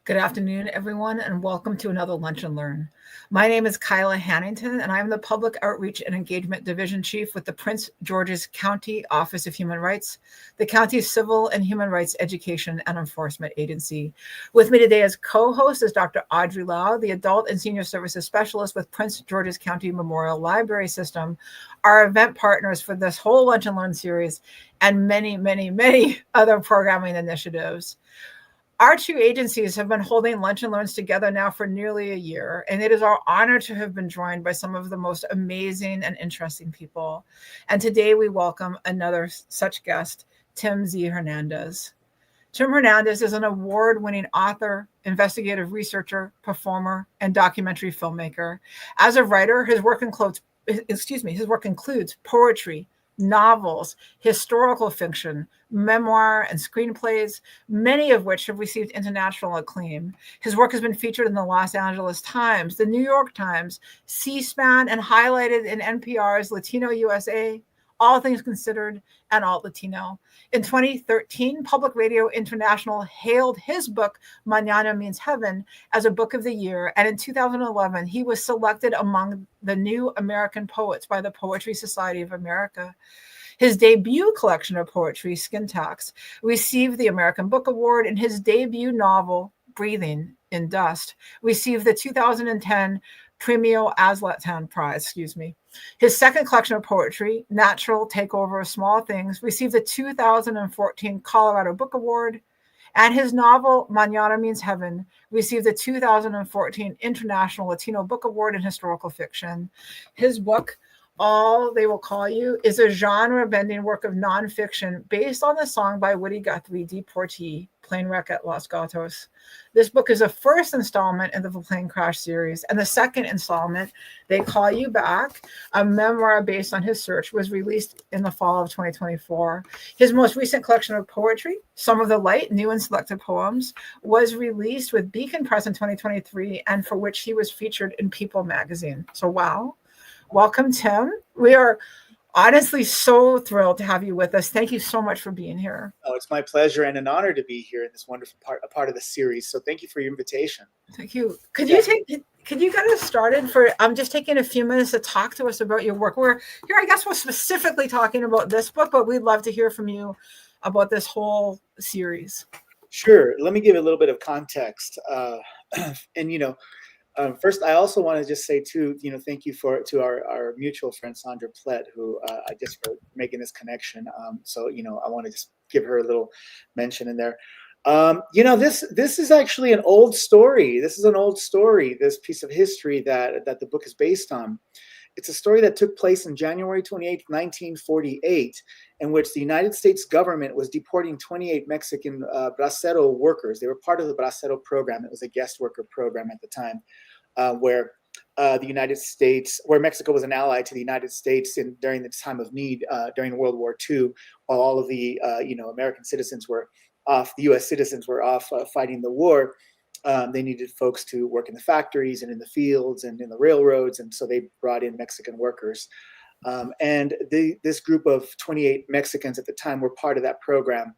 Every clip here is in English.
Good afternoon, everyone, and welcome to another Lunch and Learn. My name is Kyla Hannington, and I'm the Public Outreach and Engagement Division Chief with the Prince George's County Office of Human Rights, the county's civil and human rights education and enforcement agency. With me today as co-host is Dr. Audrey Lau, the Adult and Senior Services Specialist with Prince George's County Memorial Library System, our event partners for this whole Lunch and Learn series, and many, many, many other programming initiatives. Our two agencies have been holding Lunch and Learns together now for nearly a year, and it is our honor to have been joined by some of the most amazing and interesting people. And today we welcome another such guest, Tim Z. Hernandez. Tim Hernandez is an award-winning author, investigative researcher, performer, and documentary filmmaker. As a writer, his work includes poetry, novels, historical fiction, memoir, and screenplays, many of which have received international acclaim. His work has been featured in the Los Angeles Times, the New York Times, C-SPAN, and highlighted in NPR's Latino USA, All Things Considered, and Alt Latino. In 2013, Public Radio International hailed his book, Mañana Means Heaven, as a book of the year. And in 2011, he was selected among the new American poets by the Poetry Society of America. His debut collection of poetry, Skin Tax, received the American Book Award, and his debut novel, Breathing in Dust, received the 2010 Premio Aztlán Prize, His second collection of poetry, Natural Takeover of Small Things, received the 2014 Colorado Book Award, and his novel, Mañana Means Heaven, received the 2014 International Latino Book Award in Historical Fiction. His book, All They Will Call You, is a genre-bending work of nonfiction based on the song by Woody Guthrie, Deportee, Plane Wreck at Los Gatos. This book is the first installment in the Plane Crash series, and the second installment, They Call You Back, a memoir based on his search, was released in the fall of 2024. His most recent collection of poetry, Some of the Light, New and Selected Poems, was released with Beacon Press in 2023, and for which he was featured in People magazine. So wow. Welcome, Tim. We are honestly so thrilled to have you with us. Thank you so much for being here. Oh, it's my pleasure and an honor to be here in this wonderful part of the series. So thank you for your invitation. Thank you. Could you get us started for, I'm just taking a few minutes to talk to us about your work. We're here, I guess we're specifically talking about this book, but we'd love to hear from you about this whole series. Sure. Let me give a little bit of context. First, I also want to just say too, thank you to our mutual friend Sandra Plett, who I just for making this connection. I want to just give her a little mention in there. This is actually an old story. This is an old story. This piece of history that the book is based on. It's a story that took place on January 28, 1948, in which the United States government was deporting 28 Mexican bracero workers. They were part of the bracero program. It was a guest worker program at the time, where the United States, where Mexico was an ally to the United States during the time of need during World War II, while all of the American citizens were off, the U.S. citizens were off fighting the war. They needed folks to work in the factories and in the fields and in the railroads, and so they brought in Mexican workers. This group of 28 Mexicans at the time were part of that program.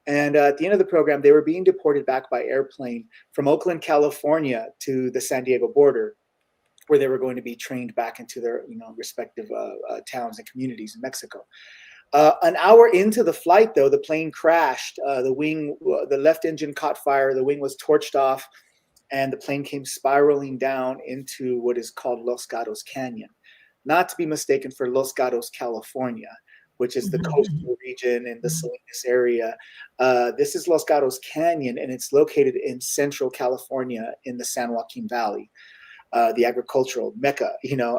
And at the end of the program, they were being deported back by airplane from Oakland, California to the San Diego border, where they were going to be trained back into their respective towns and communities in Mexico. An hour into the flight, though, the plane crashed. The left engine caught fire. The wing was torched off, and the plane came spiraling down into what is called Los Gatos Canyon, not to be mistaken for Los Gatos, California, which is the coastal region in the Salinas area. This is Los Gatos Canyon, and it's located in central California in the San Joaquin Valley, the agricultural mecca,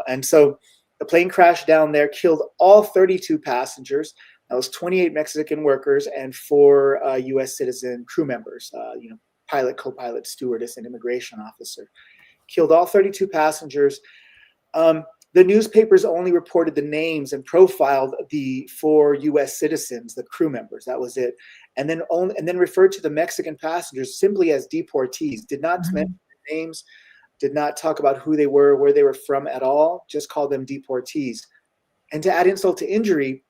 And so the plane crashed down there, killed all 32 passengers. That was 28 Mexican workers and 4 U.S. citizen crew members, pilot, co-pilot, stewardess, and immigration officer. Killed all 32 passengers. The newspapers only reported the names and profiled the 4 U.S. citizens, the crew members. That was it, and then referred to the Mexican passengers simply as deportees. Did not mention their names. Did not talk about who they were, where they were from at all. Just called them deportees. And to add insult to injury,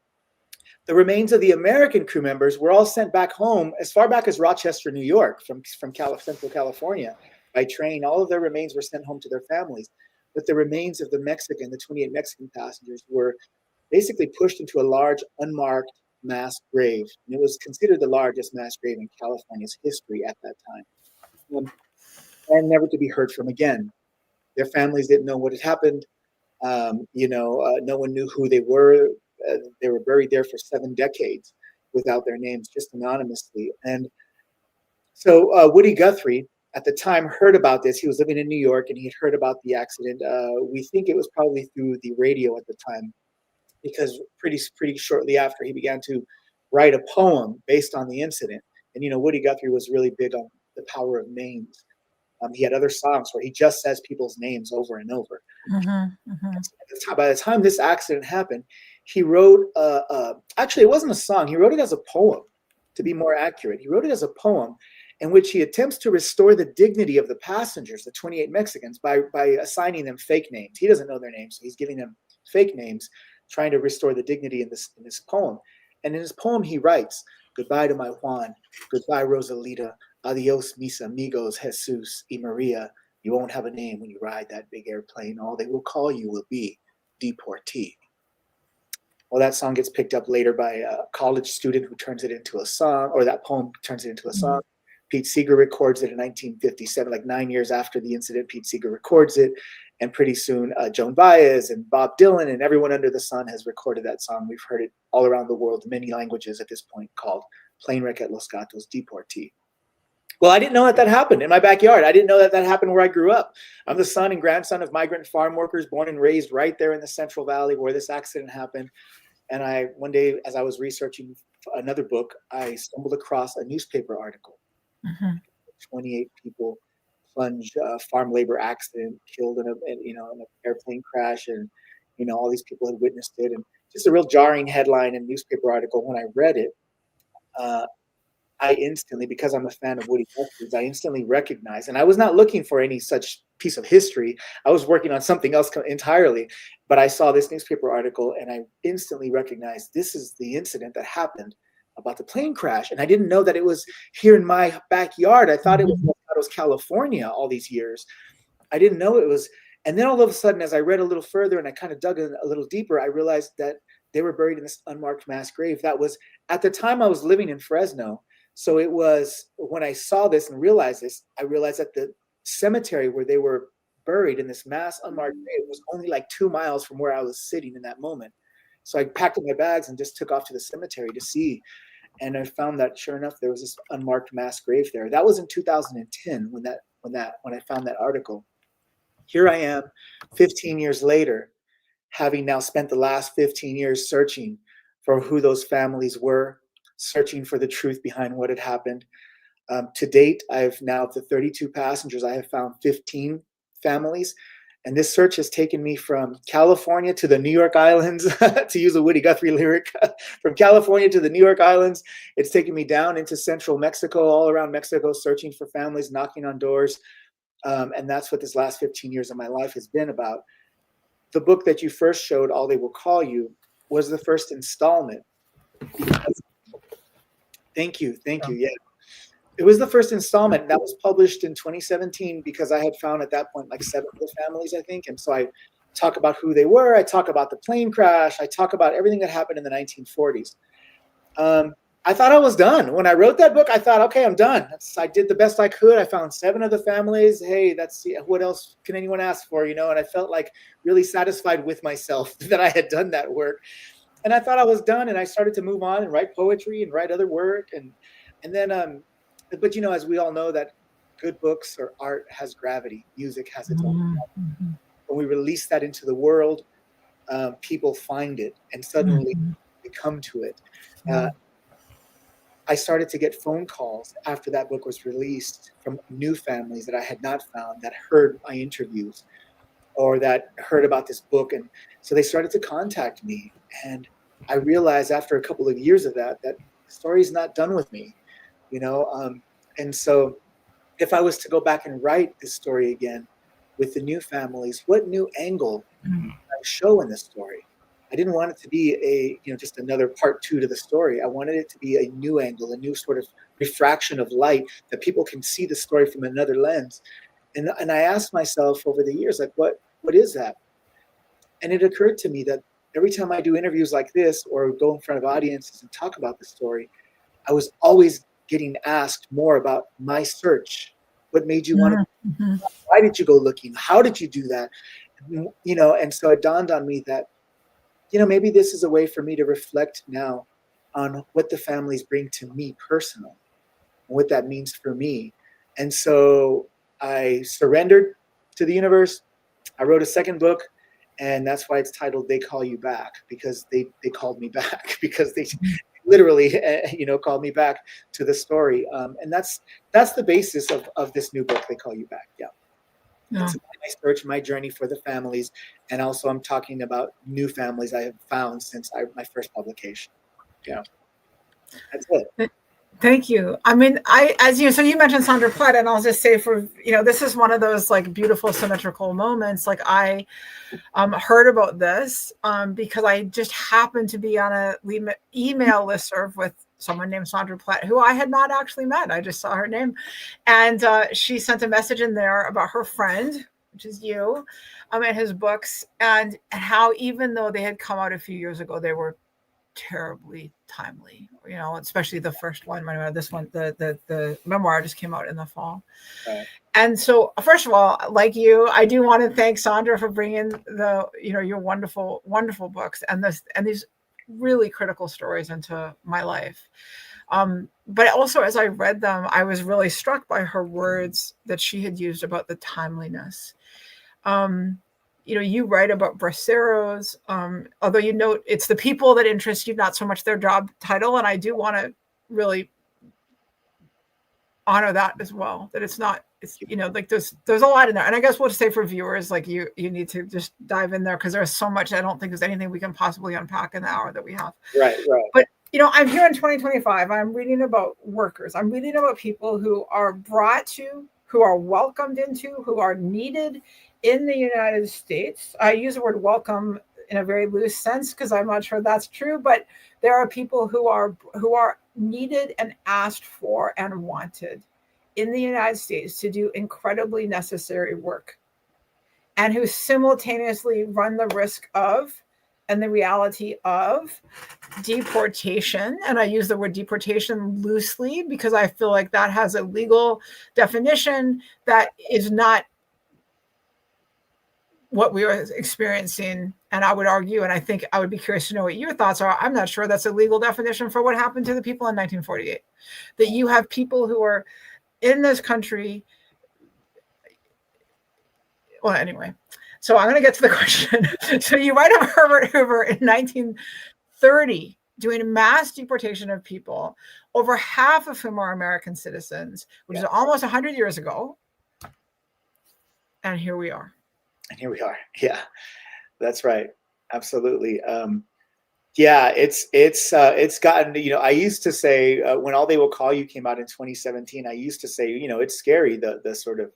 The remains of the American crew members were all sent back home as far back as Rochester, New York, from Central California by train. All of their remains were sent home to their families. But the remains of the 28 Mexican passengers were basically pushed into a large, unmarked mass grave. And it was considered the largest mass grave in California's history at that time, and never to be heard from again. Their families didn't know what had happened. No one knew who they were. They were buried there for 7 decades without their names, just anonymously. And so Woody Guthrie, at the time, heard about this. He was living in New York, and he had heard about the accident. We think it was probably through the radio at the time, because pretty shortly after, he began to write a poem based on the incident. And Woody Guthrie was really big on the power of names. He had other songs where he just says people's names over and over. By the time this accident happened, he wrote, actually, it wasn't a song. He wrote it as a poem, to be more accurate. He wrote it as a poem in which he attempts to restore the dignity of the passengers, the 28 Mexicans, by assigning them fake names. He doesn't know their names, so he's giving them fake names, trying to restore the dignity in this poem. And in his poem, he writes, "Goodbye to my Juan, goodbye Rosalita, adios mis amigos Jesus y Maria. You won't have a name when you ride that big airplane. All they will call you will be deportee." Well, that song gets picked up later by a college student who turns it into a song, or that poem turns it into a song. Pete Seeger records it in 1957, like 9 years after the incident. Pete Seeger records it, and pretty soon Joan Baez and Bob Dylan and everyone under the sun has recorded that song. We've heard it all around the world, many languages at this point, called Plane Wreck at Los Gatos, Deportee. Well, I didn't know that happened in my backyard. I didn't know that happened where I grew up. I'm the son and grandson of migrant farm workers, born and raised right there in the Central Valley where this accident happened. And one day, as I was researching another book, I stumbled across a newspaper article. 28 people plunge farm labor accident, killed in an airplane crash, and all these people had witnessed it, and just a real jarring headline and newspaper article. When I read it, I instantly, because I'm a fan of Woody Guthrie's, I instantly recognized, and I was not looking for any such piece of history. I was working on something else entirely, but I saw this newspaper article and I instantly recognized this is the incident that happened about the plane crash. And I didn't know that it was here in my backyard. I thought it was California all these years. I didn't know it was. And then all of a sudden, as I read a little further and I kind of dug in a little deeper, I realized that they were buried in this unmarked mass grave. That was, at the time I was living in Fresno. So it was, when I saw this and realized this, I realized that the cemetery where they were buried in this mass unmarked grave was only like 2 miles from where I was sitting in that moment. So I packed up my bags and just took off to the cemetery to see. And I found that, sure enough, there was this unmarked mass grave there. That was in 2010 when I found that article. Here I am 15 years later, having now spent the last 15 years searching for who those families were, searching for the truth behind what had happened. To date, of the 32 passengers, I have found 15 families. And this search has taken me from California to the New York Islands, to use a Woody Guthrie lyric, from California to the New York Islands. It's taken me down into central Mexico, all around Mexico, searching for families, knocking on doors. And that's what this last 15 years of my life has been about. The book that you first showed, All They Will Call You, was the first installment. Thank you. Yeah. It was the first installment that was published in 2017 because I had found at that point like 7 other families, I think. And so I talk about who they were. I talk about the plane crash. I talk about everything that happened in the 1940s. I thought I was done. When I wrote that book, I thought, okay, I'm done. I did the best I could. I found 7 other families. Hey, what else can anyone ask for, And I felt like really satisfied with myself that I had done that work. And I thought I was done. And I started to move on and write poetry and write other work. And then, but as we all know, that good books or art has gravity. Music has its own gravity. When we release that into the world, people find it and suddenly we come to it. I started to get phone calls after that book was released from new families that I had not found, that heard my interviews or that heard about this book. And so they started to contact me. And I realized after a couple of years of that the story's not done with me. And so if I was to go back and write this story again with the new families, what new angle I show in this story? I didn't want it to be just another part 2 to the story. I wanted it to be a new angle, a new sort of refraction of light that people can see the story from another lens. And I asked myself over the years, like, what is that? And it occurred to me that every time I do interviews like this or go in front of audiences and talk about the story, I was always getting asked more about my search. What made you want to? Mm-hmm. Why did you go looking? How did you do that? And so it dawned on me that, maybe this is a way for me to reflect now on what the families bring to me personally, and what that means for me. And so I surrendered to the universe. I wrote a second book, and that's why it's titled "They Call You Back," because they called me back, because they literally called me back to the story. And that's the basis of this new book, "They Call You Back." Yeah. It's my search, my journey for the families, and also I'm talking about new families I have found since my first publication. Yeah, that's it. Thank you. I mean, so you mentioned Sandra Platt, and I'll just say this is one of those like beautiful symmetrical moments. Like I heard about this because I just happened to be on a email listserv with someone named Sandra Platt, who I had not actually met. I just saw her name. And she sent a message in there about her friend, which is you, and his books, and how even though they had come out a few years ago, they were terribly timely, especially the first one. This one, the memoir just came out in the fall. Right. And so, first of all, like you, I do want to thank Sandra for bringing your wonderful, wonderful books and these really critical stories into my life. But also, as I read them, I was really struck by her words that she had used about the timeliness. You write about braceros, although you note it's the people that interest you, not so much their job title. And I do want to really honor that as well, that it's like there's a lot in there. And I guess we'll just say for viewers, like you need to just dive in there because there's so much. I don't think there's anything we can possibly unpack in the hour that we have. Right. But I'm here in 2025. I'm reading about workers. I'm reading about people who are brought to, who are welcomed into, who are needed in the United States. I use the word welcome in a very loose sense because I'm not sure that's true, but there are people who are needed and asked for and wanted in the United States to do incredibly necessary work, and who simultaneously run the risk of and the reality of deportation. And I use the word deportation loosely because I feel like that has a legal definition that is not what we were experiencing. And I would argue, and I think I would be curious to know what your thoughts are. I'm not sure that's a legal definition for what happened to the people in 1948. That you have people who are in this country. Well, anyway, so I'm going to get to the question. So you write of Herbert Hoover in 1930 doing mass deportation of people, over half of whom are American citizens, which is almost 100 years ago. And here we are. Yeah, that's right. Absolutely. Yeah, it's gotten, I used to say when All They Will Call You came out in 2017, I used to say, it's scary, the sort of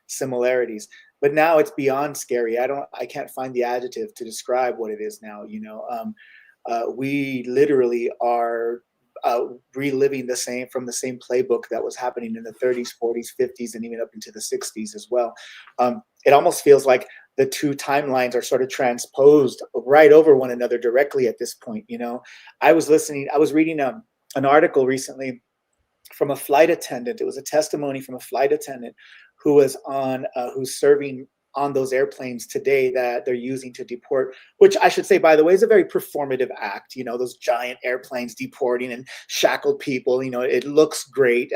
similarities, but now it's beyond scary. I can't find the adjective to describe what it is now. We literally are reliving from the same playbook that was happening in the 30s, 40s, 50s, and even up into the 60s as well. It almost feels like the two timelines are sort of transposed right over one another directly at this point. I was reading an article recently from a flight attendant. It was a testimony from a flight attendant who was who's serving on those airplanes today that they're using to deport, which I should say, by the way, is a very performative act. Those giant airplanes deporting and shackled people, it looks great,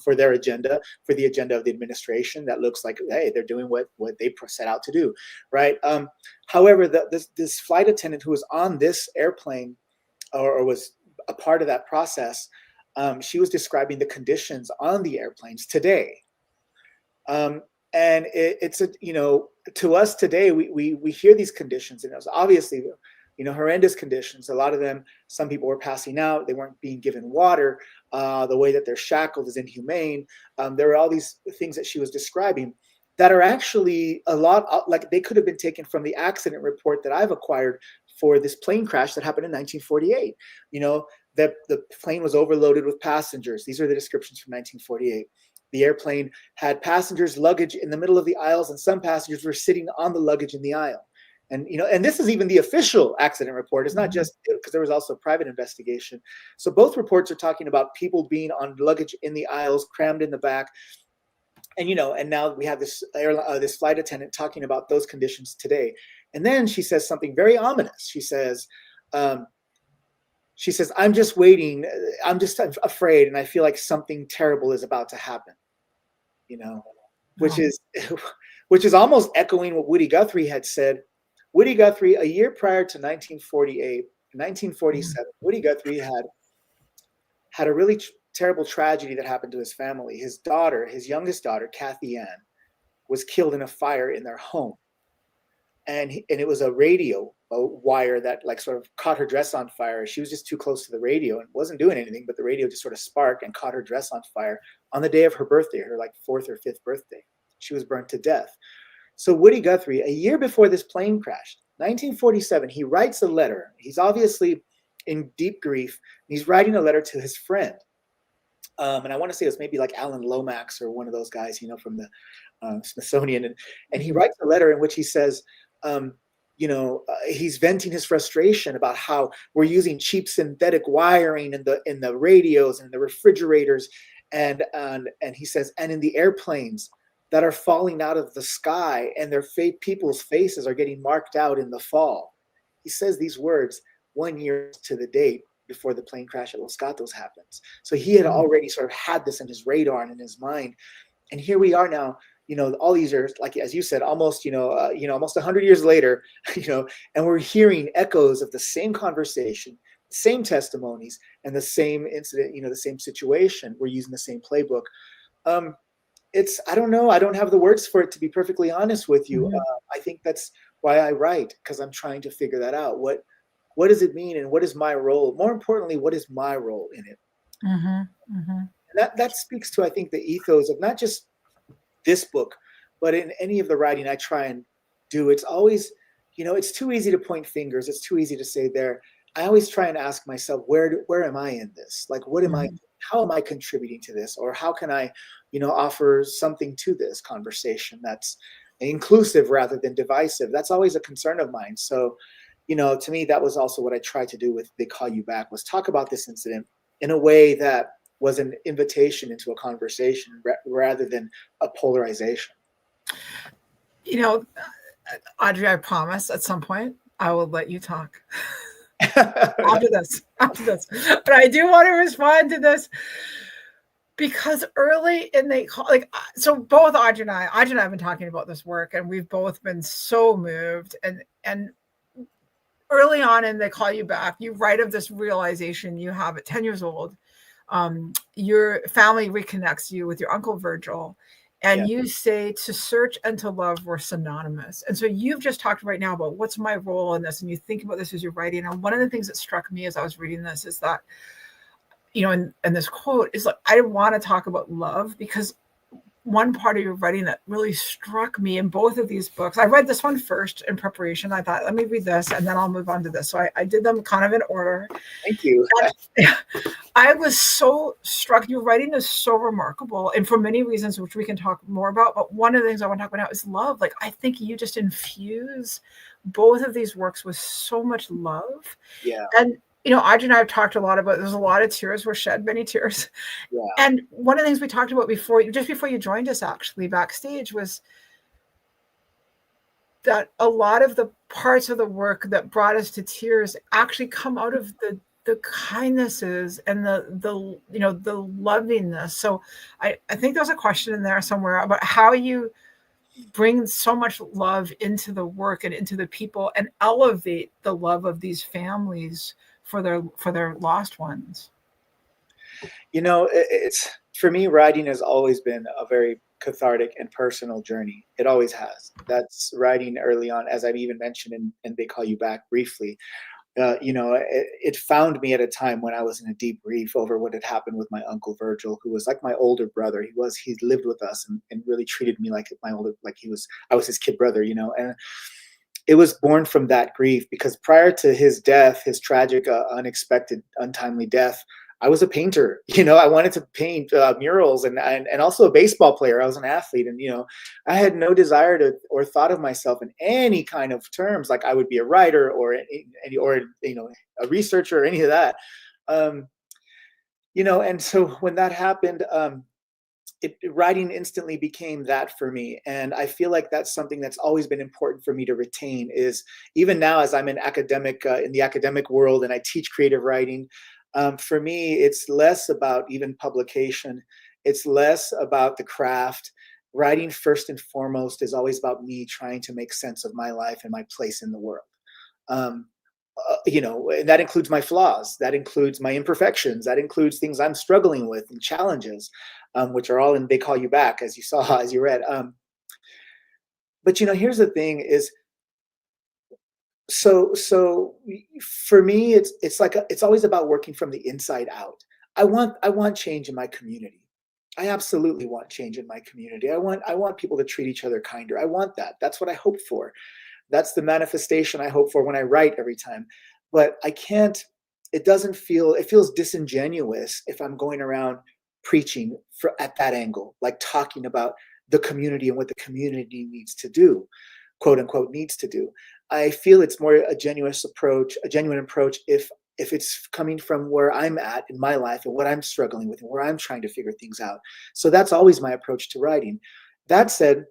for their agenda, for the agenda of the administration. That looks like, hey, they're doing what they set out to do, right? However, this flight attendant who was on this airplane or was a part of that process, she was describing the conditions on the airplanes today. And it's to us today, we hear these conditions, and it was obviously, horrendous conditions. A lot of them, some people were passing out. They weren't being given water. The way that they're shackled is inhumane. There were all these things that she was describing that are actually a lot like they could have been taken from the accident report that I've acquired for this plane crash that happened in 1948. The plane was overloaded with passengers. These are the descriptions from 1948. The airplane had passengers' luggage in the middle of the aisles, and some passengers were sitting on the luggage in the aisle. And this is even the official accident report. It's not just because there was also a private investigation. So both reports are talking about people being on luggage in the aisles, crammed in the back. And now we have this flight attendant talking about those conditions today. And then she says something very ominous. She says, I'm just waiting. I'm just afraid. And I feel like something terrible is about to happen, which is almost echoing what Woody Guthrie had said. Woody Guthrie, a year prior to 1948, 1947, Woody Guthrie had a really terrible tragedy that happened to his family. His youngest daughter, Kathy Ann, was killed in a fire in their home. And it was a radio wire that sort of caught her dress on fire. She was just too close to the radio and wasn't doing anything, but the radio just sort of sparked and caught her dress on fire on the day of her birthday, her 4th or 5th birthday. She was burnt to death. So Woody Guthrie, a year before this plane crashed, 1947, he writes a letter. He's obviously in deep grief. He's writing a letter to his friend. And I want to say it was maybe like Alan Lomax or one of those guys, from the Smithsonian. And he writes a letter in which he says, he's venting his frustration about how we're using cheap synthetic wiring in the radios and the refrigerators. And he says, and in the airplanes that are falling out of the sky, and their people's faces are getting marked out in the fall. He says these words 1 year to the date before the plane crash at Los Gatos happens. So he had already sort of had this in his radar and in his mind. And here we are now, all these years, like as you said, almost 100 years later, and we're hearing echoes of the same conversation, same testimonies, and the same incident, the same situation. We're using the same playbook. I don't know. I don't have the words for it, to be perfectly honest with you. I think that's why I write, because I'm trying to figure that out. What does it mean, and what is my role? More importantly, what is my role in it? And that speaks to, I think, the ethos of not just this book, but in any of the writing I try and do. It's always, it's too easy to point fingers. It's too easy to say there. I always try and ask myself, where am I in this? Like, what am I? How am I contributing to this? Or how can I, offer something to this conversation that's inclusive rather than divisive? That's always a concern of mine. So, to me, that was also what I tried to do with They Call You Back, was talk about this incident in a way that was an invitation into a conversation rather than a polarization. Audrey, I promise at some point I will let you talk. after this. But I do want to respond to this, because early in so both Audrey and I have been talking about this work, and we've both been so moved. And early on in They Call You Back, you write of this realization you have at 10 years old. Your family reconnects you with your Uncle Virgil. And you say to search and to love were synonymous. And so you've just talked right now about what's my role in this. And you think about this as you're writing. And one of the things that struck me as I was reading this is that, and this quote is like, I want to talk about love, because one part of your writing that really struck me in both of these books, I read this one first in preparation. I thought, let me read this and then I'll move on to this. So I did them kind of in order. Thank you. I was so struck. Your writing is so remarkable, and for many reasons, which we can talk more about. But one of the things I want to talk about now is love. Like, I think you just infuse both of these works with so much love. Yeah. And Audrey and I have talked a lot about, there's a lot of tears were shed, many tears. Yeah. And one of the things we talked about just before you joined us, actually backstage, was that a lot of the parts of the work that brought us to tears actually come out of the kindnesses and the lovingness. So I think there's a question in there somewhere about how you bring so much love into the work and into the people, and elevate the love of these families for their lost ones. It's, for me, writing has always been a very cathartic and personal journey. It always has. That's writing early on, as I've even mentioned in They Call You Back briefly. It found me at a time when I was in a deep grief over what had happened with my Uncle Virgil, who was like my older brother. He lived with us and really treated me like I was his kid brother, it was born from that grief, because prior to his death, his tragic, unexpected, untimely death, I was a painter. I wanted to paint murals, and also a baseball player. I was an athlete, and I had no desire to or thought of myself in any kind of terms like I would be a writer or a researcher or any of that. And so when that happened, writing instantly became that for me. And I feel like that's something that's always been important for me to retain, is even now as I'm in the academic world and I teach creative writing, for me, it's less about even publication. It's less about the craft. Writing first and foremost is always about me trying to make sense of my life and my place in the world. And that includes my flaws, that includes my imperfections, that includes things I'm struggling with and challenges, which are all in They Call You Back, as you saw, as you read. But here's the thing is, so for me, it's always about working from the inside out. I want change in my community. I absolutely want change in my community. I want people to treat each other kinder. I want that. That's what I hope for. That's the manifestation I hope for when I write every time. But I can't, it feels disingenuous if I'm going around preaching at that angle, like talking about the community and what the community needs to do, quote unquote, needs to do. I feel it's more a genuine approach if it's coming from where I'm at in my life and what I'm struggling with and where I'm trying to figure things out. So that's always my approach to writing. That said,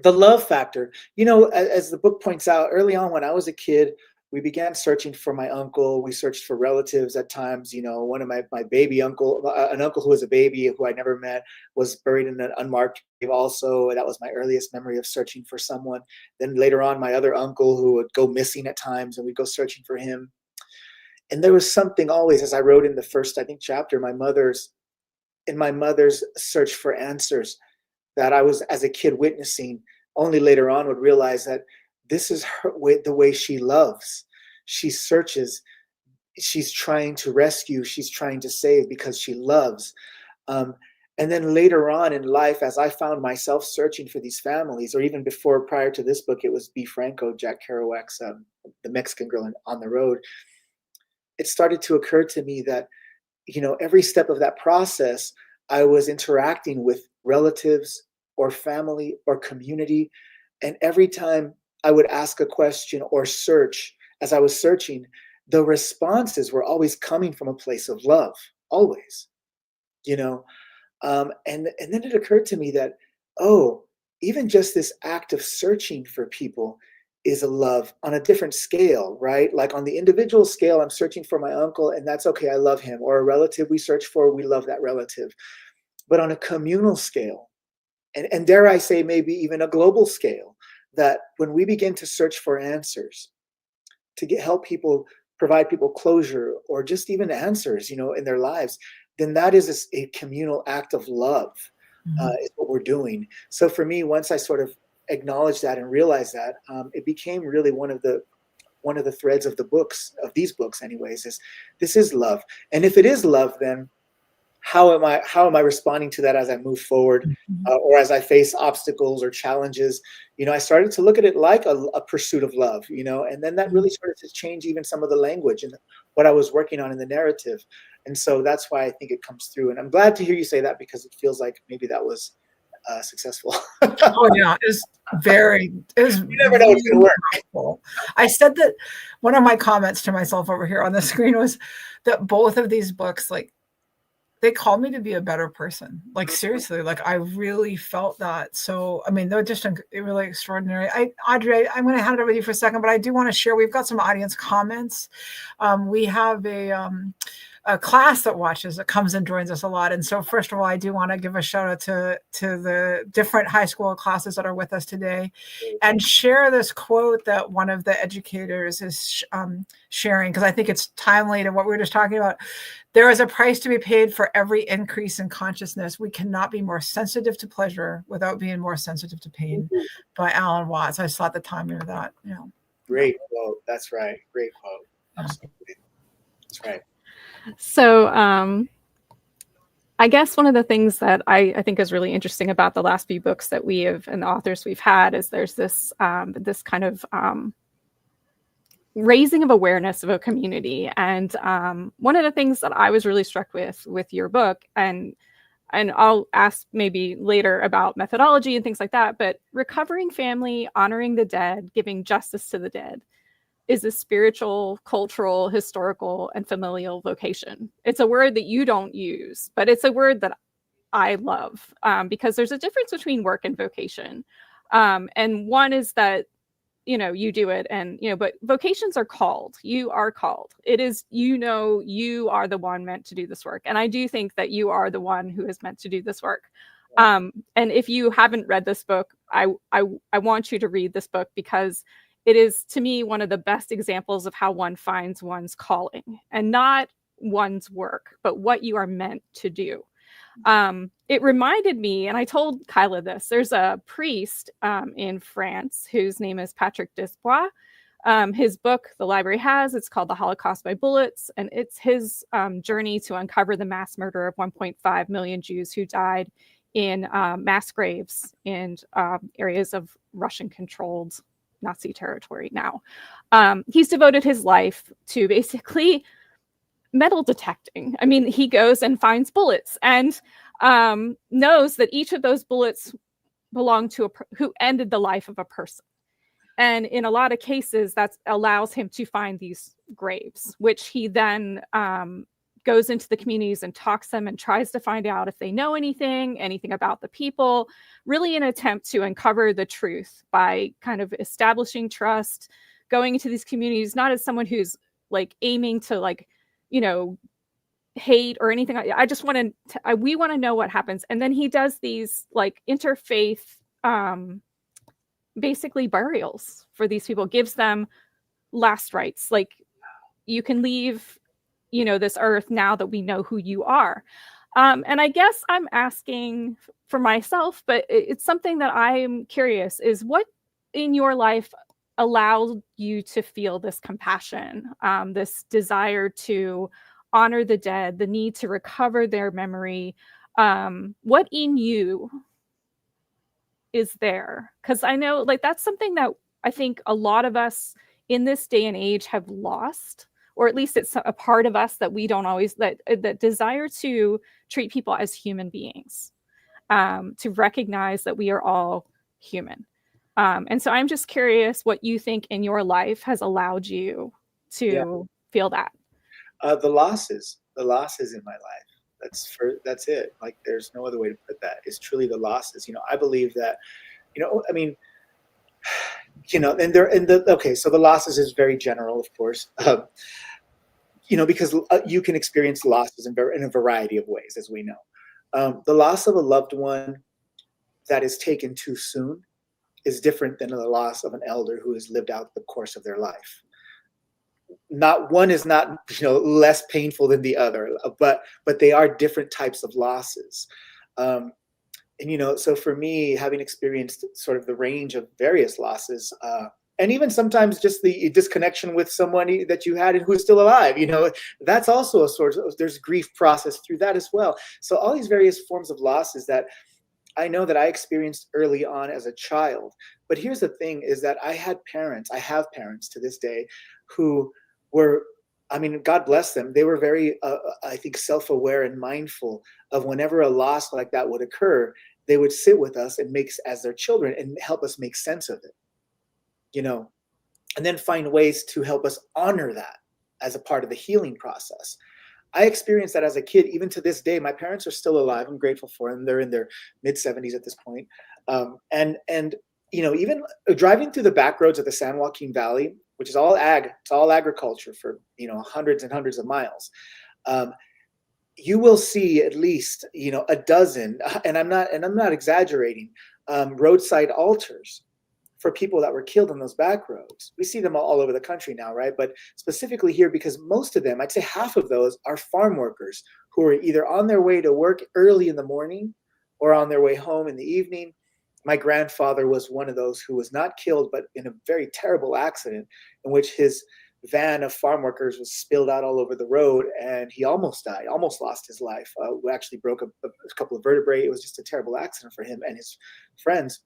the love factor, as the book points out, early on when I was a kid, we began searching for my uncle. We searched for relatives at times. One of my baby uncle, an uncle who was a baby who I never met, was buried in an unmarked grave also. That was my earliest memory of searching for someone. Then later on, my other uncle who would go missing at times, and we'd go searching for him. And there was something always, as I wrote in the first, I think, chapter, my mother's search for answers, that I was, as a kid, witnessing. Only later on would realize that this is the way she loves. She searches. She's trying to rescue. She's trying to save because she loves. And then later on in life, as I found myself searching for these families, or even prior to this book, it was B. Franco, Jack Kerouac's The Mexican Girl on the Road. It started to occur to me that, every step of that process, I was interacting with relatives or family or community. And every time I would ask a question or search, as I was searching, the responses were always coming from a place of love, always, and then it occurred to me that, even just this act of searching for people is a love on a different scale, right? Like on the individual scale, I'm searching for my uncle, and that's okay, I love him. Or a relative we search for, we love that relative. But on a communal scale, and dare I say maybe even a global scale, that when we begin to search for answers, to help people, provide people closure, or just even answers, in their lives, then that is a communal act of love, is what we're doing. So for me, once I sort of acknowledged that and realized that, it became really one of the threads of these books anyways, is this is love. And if it is love, then how am I responding to that as I move forward, or as I face obstacles or challenges? I started to look at it like a pursuit of love, and then that really started to change even some of the language and what I was working on in the narrative. And so that's why I think it comes through. And I'm glad to hear you say that, because it feels like maybe that was successful. Oh yeah, it was You never know it's going to work. Helpful. I said that one of my comments to myself over here on the screen was that both of these books, like, they called me to be a better person. Like, seriously, like I really felt that. So, I mean, they're just really extraordinary. Audrey, I'm going to hand it over to you for a second, but I do want to share, we've got some audience comments. We have a class that comes and joins us a lot. And so first of all, I do want to give a shout out to the different high school classes that are with us today, and share this quote that one of the educators is sharing, because I think it's timely to what we were just talking about. There is a price to be paid for every increase in consciousness. We cannot be more sensitive to pleasure without being more sensitive to pain, by Alan Watts. I saw the timing of that. Great quote. That's right. Great quote. Absolutely. That's right. So I guess one of the things that I think is really interesting about the last few books that we have and the authors we've had is there's this this kind of raising of awareness of a community. And one of the things that I was really struck with your book, and I'll ask maybe later about methodology and things like that, but recovering family, honoring the dead, giving justice to the dead is a spiritual, cultural, historical, and familial vocation. It's a word that you don't use, but it's a word that I love, because there's a difference between work and vocation. And one is that, you do it, and, but vocations are called. You are called. It is, you are the one meant to do this work. And I do think that you are the one who is meant to do this work. And if you haven't read this book, I want you to read this book, because it is, to me, one of the best examples of how one finds one's calling, and not one's work, but what you are meant to do. It reminded me, and I told Kyla this, there's a priest in France whose name is Patrick Desbois. His book, the library has, it's called The Holocaust by Bullets, and it's his journey to uncover the mass murder of 1.5 million Jews who died in mass graves in areas of Russian-controlled Nazi territory now. He's devoted his life to basically metal detecting. I mean, he goes and finds bullets and knows that each of those bullets belonged to who ended the life of a person. And in a lot of cases, that allows him to find these graves, which he then goes into the communities and talks to them and tries to find out if they know anything about the people, really an attempt to uncover the truth by kind of establishing trust, going into these communities, not as someone who's like aiming to like, hate or anything. I just want to, we want to know what happens. And then he does these like interfaith, basically burials for these people, gives them last rites. Like, you can leave, this earth now that we know who you are. And I guess I'm asking for myself, but it's something that I'm curious is what in your life allowed you to feel this compassion, this desire to honor the dead, the need to recover their memory. What in you is there? Because I know like that's something that I think a lot of us in this day and age have lost, or at least it's a part of us that we don't always, that desire to treat people as human beings, to recognize that we are all human. And so I'm just curious what you think in your life has allowed you to feel that. The losses in my life. That's it. Like, there's no other way to put that. It's truly the losses. I believe that, I mean, okay, so the losses is very general, of course, because you can experience losses in a variety of ways, as we know. The loss of a loved one that is taken too soon is different than the loss of an elder who has lived out the course of their life. Not one is not less painful than the other, but they are different types of losses. And so for me, having experienced sort of the range of various losses, and even sometimes just the disconnection with somebody that you had and who's still alive, that's also a sort of, there's grief process through that as well. So all these various forms of losses that I know that I experienced early on as a child. But here's the thing is that I have parents to this day who were, I mean, God bless them. They were very, I think, self-aware and mindful of whenever a loss like that would occur, they would sit with us and as their children and help us make sense of it, and then find ways to help us honor that as a part of the healing process. I experienced that as a kid. Even to this day, my parents are still alive. I'm grateful for them. They're in their mid-70s at this point. And even driving through the back roads of the San Joaquin Valley, which is all it's all agriculture for hundreds and hundreds of miles. You will see at least a dozen, and I'm not exaggerating, roadside altars for people that were killed on those back roads. We see them all over the country now, right? But specifically here, because most of them, I'd say half of those, are farm workers who are either on their way to work early in the morning or on their way home in the evening. My grandfather was one of those who was not killed, but in a very terrible accident in which his van of farm workers was spilled out all over the road, and he almost died, almost lost his life. We actually broke a couple of vertebrae. It was just a terrible accident for him and his friends.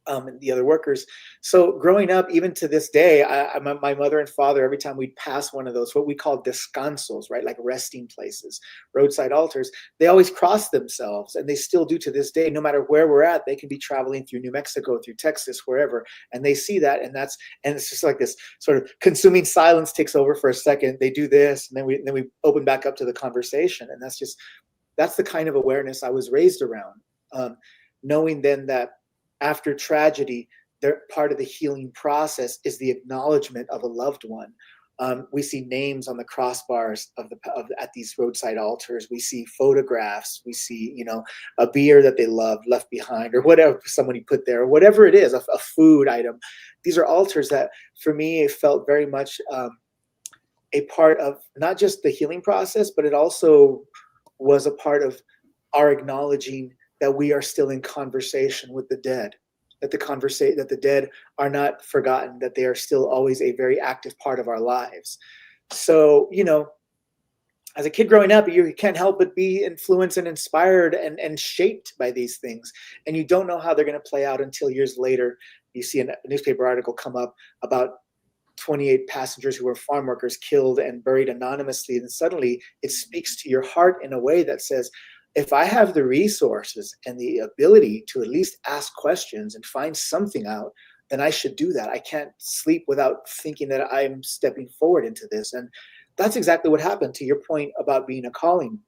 And the other workers. So growing up, even to this day, my mother and father, every time we'd pass one of those, what we call descansos, right? Like resting places, roadside altars, they always cross themselves, and they still do to this day. No matter where we're at, they can be traveling through New Mexico, through Texas, wherever, and they see that. And it's just like this sort of consuming silence takes over for a second. They do this, and then we open back up to the conversation. And that's the kind of awareness I was raised around. Knowing then that after tragedy, part of the healing process is the acknowledgement of a loved one. We see names on the crossbars at these roadside altars. We see photographs. We see, a beer that they loved left behind, or whatever somebody put there, or whatever it is, a food item. These are altars that, for me, it felt very much a part of not just the healing process, but it also was a part of our acknowledging that we are still in conversation with the dead, that the dead are not forgotten, that they are still always a very active part of our lives. So, as a kid growing up, you can't help but be influenced and inspired and shaped by these things. And you don't know how they're going to play out until years later. You see a newspaper article come up about 28 passengers who were farm workers killed and buried anonymously. And suddenly it speaks to your heart in a way that says, if I have the resources and the ability to at least ask questions and find something out, then I should do that. I can't sleep without thinking that I'm stepping forward into this. And that's exactly what happened, to your point about being a calling.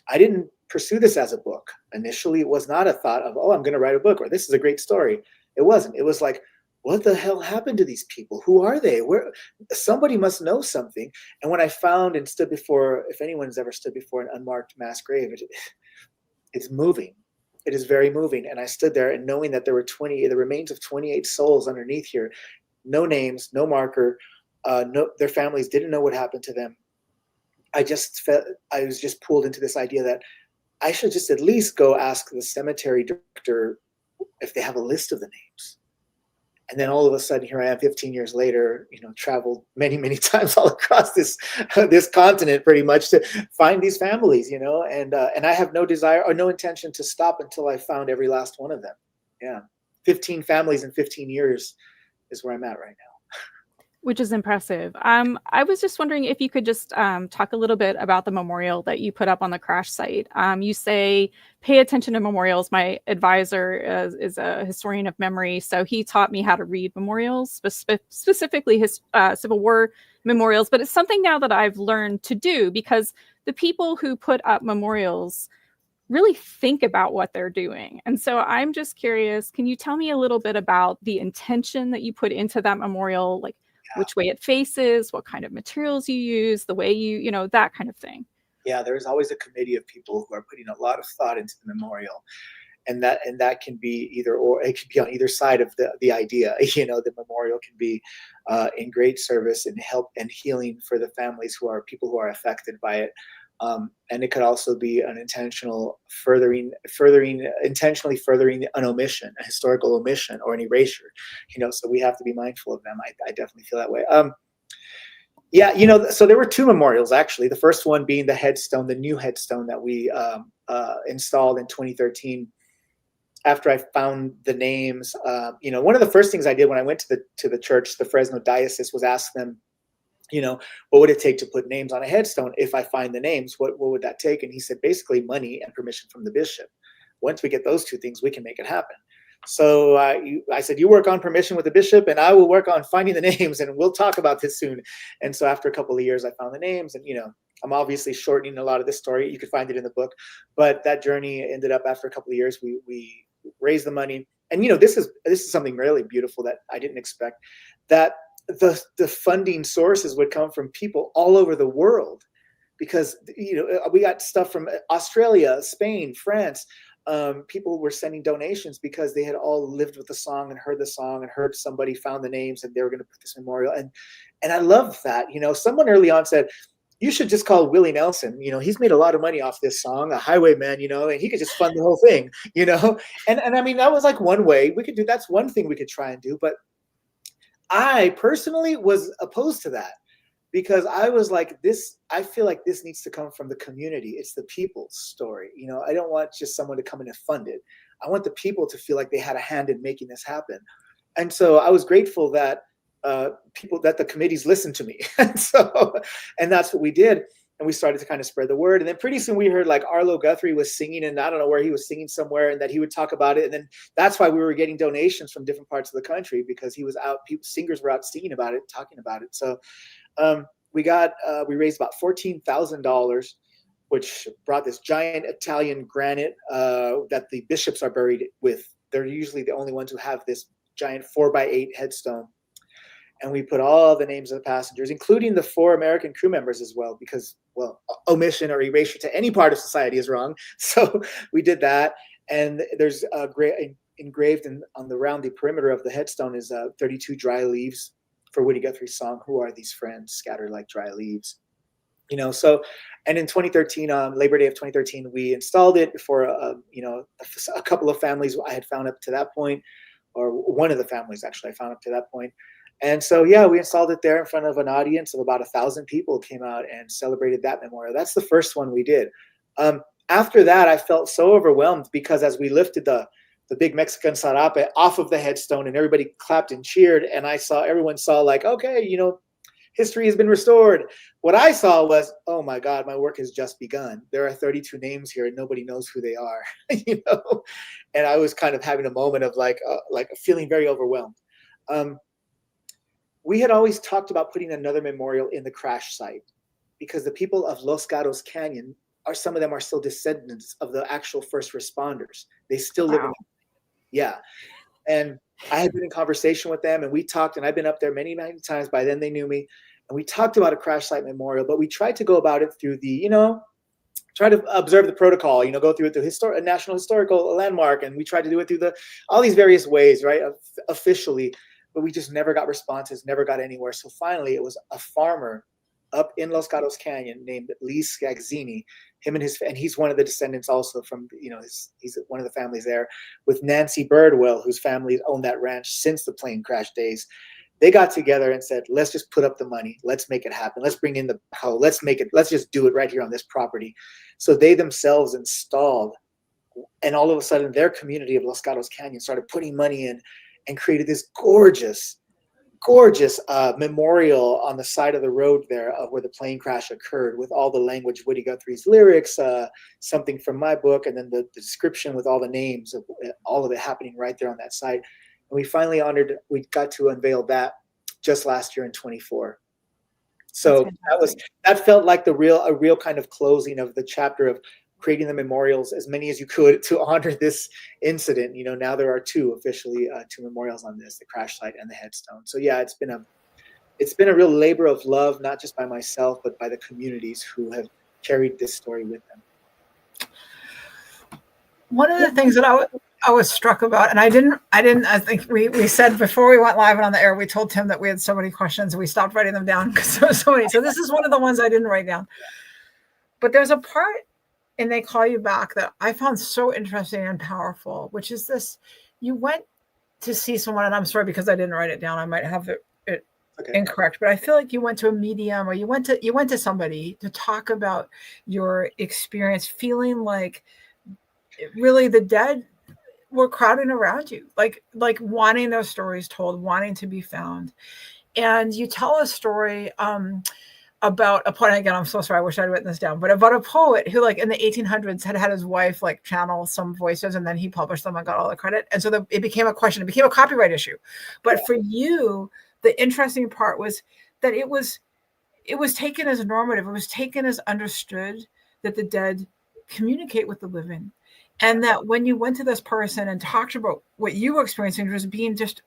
I didn't pursue this as a book. Initially, it was not a thought of, I'm going to write a book, or this is a great story. It wasn't. It was like, what the hell happened to these people? Who are they? Somebody must know something. And when I found and stood before, if anyone's ever stood before an unmarked mass grave, it's moving. It is very moving. And I stood there, and knowing that there were the remains of 28 souls underneath here, no names, no marker, their families didn't know what happened to them. I was just pulled into this idea that I should just at least go ask the cemetery director if they have a list of the names. And then all of a sudden, here I am 15 years later, traveled many, many times all across this continent pretty much to find these families, and I have no desire or no intention to stop until I found every last one of them. Yeah. 15 families in 15 years is where I'm at right now. Which is impressive. I was just wondering if you could just talk a little bit about the memorial that you put up on the crash site. You say, pay attention to memorials. My advisor is a historian of memory, so he taught me how to read memorials, specifically his Civil War memorials. But it's something now that I've learned to do, because the people who put up memorials really think about what they're doing. And so I'm just curious, can you tell me a little bit about the intention that you put into that memorial, like which way it faces, what kind of materials you use, the way that kind of thing? Yeah, there's always a committee of people who are putting a lot of thought into the memorial. And that can be it can be on either side of the idea. The memorial can be in great service and help and healing for the families people who are affected by it. And it could also be an intentional intentionally furthering an omission, a historical omission or an erasure. So we have to be mindful of them. I definitely feel that way. So there were two memorials, actually. The first one being the new headstone that we installed in 2013. After I found the names, one of the first things I did when I went to the church, the Fresno diocese, was ask them, what would it take to put names on a headstone? If I find the names, what would that take? And he said, basically money and permission from the bishop. Once we get those two things, we can make it happen. So I said, you work on permission with the bishop, and I will work on finding the names, and we'll talk about this soon. And so after a couple of years, I found the names, and I'm obviously shortening a lot of this story. You can find it in the book, but that journey ended up after a couple of years. We raised the money, and this is something really beautiful that I didn't expect. That the funding sources would come from people all over the world, because we got stuff from Australia, Spain, France. People were sending donations because they had all lived with the song and heard somebody found the names, and they were going to put this memorial. And I love that. Someone early on said, you should just call Willie Nelson. He's made a lot of money off this song, a highwayman, and he could just fund the whole thing, and I mean, that was like one way that's one thing we could try and do. But I personally was opposed to that. because I was like, I feel like this needs to come from the community. It's the people's story. You know, I don't want just someone to come in and fund it. I want the people to feel like they had a hand in making this happen. And so I was grateful that the committees listened to me. And that's what we did. And we started to kind of spread the word. And then pretty soon we heard like Arlo Guthrie was singing, and I don't know where he was singing somewhere, and that he would talk about it. And then that's why we were getting donations from different parts of the country, because he was out, singers were out singing about it, talking about it. So we raised about $14,000, which brought this giant Italian granite that the bishops are buried with. They're usually the only ones who have this giant 4x8 headstone. And we put all the names of the passengers, including the 4 American crew members as well, because, well, omission or erasure to any part of society is wrong. So we did that. And there's engraved around the perimeter of the headstone is 32 dry leaves for Woody Guthrie's song, "Who Are These Friends? Scattered Like Dry Leaves." You know, so, and in 2013, Labor Day of 2013, we installed it for, a couple of families I had found up to that point, or one of the families actually I found up to that point. And so, yeah, we installed it there in front of an audience of about 1,000 people came out and celebrated that memorial. That's the first one we did. After that, I felt so overwhelmed, because as we lifted the big Mexican sarape off of the headstone and everybody clapped and cheered, and everyone saw like, okay, you know, history has been restored. What I saw was, oh my God, my work has just begun. There are 32 names here and nobody knows who they are, you know? And I was kind of having a moment of like feeling very overwhelmed. We had always talked about putting another memorial in the crash site, because the people of Los Gatos Canyon some of them are still descendants of the actual first responders. They still live in yeah. And I had been in conversation with them, and we talked, and I've been up there many, many times. By then they knew me, and we talked about a crash site memorial, but we tried to go about it through the, try to observe the protocol, go through it through a national historical landmark. And we tried to do it through all these various ways, right? Officially, but we just never got responses, never got anywhere. So finally it was a farmer up in Los Gatos Canyon named Lee Scazzini, and he's one of the descendants also from, he's one of the families there, with Nancy Birdwell, whose family owned that ranch since the plane crash days. They got together and said, let's just put up the money. Let's make it happen. Let's bring in the hoe. Let's just do it right here on this property. So they themselves installed, and all of a sudden their community of Los Gatos Canyon started putting money in and created this gorgeous memorial on the side of the road there of where the plane crash occurred, with all the language, Woody Guthrie's lyrics, something from my book, and then the description with all the names of all of it happening right there on that site. And we got to unveil that just last year in 24. So that felt like a real kind of closing of the chapter of creating the memorials, as many as you could, to honor this incident. Now there are two memorials on this, the crash site and the headstone. So yeah, it's been a real labor of love, not just by myself, but by the communities who have carried this story with them. One of the things that I was struck about, and I think we said before we went live and on the air, we told Tim that we had so many questions and we stopped writing them down because there were so many. So this is one of the ones I didn't write down. But there's a part in They Call You Back that I found so interesting and powerful, which is this: you went to see someone, and I'm sorry because I didn't write it down, I might have it incorrect, but I feel like you went to a medium, or you went to somebody to talk about your experience, feeling like really the dead were crowding around you, like wanting those stories told, wanting to be found. And you tell a story about a poet. Again, I'm so sorry, I wish I'd written this down, but about a poet who, like, in the 1800s had his wife like channel some voices, and then he published them and got all the credit. And so it became a question, it became a copyright issue. But for you, the interesting part was that it was taken as normative. It was taken as understood that the dead communicate with the living. And that when you went to this person and talked about what you were experiencing, was being just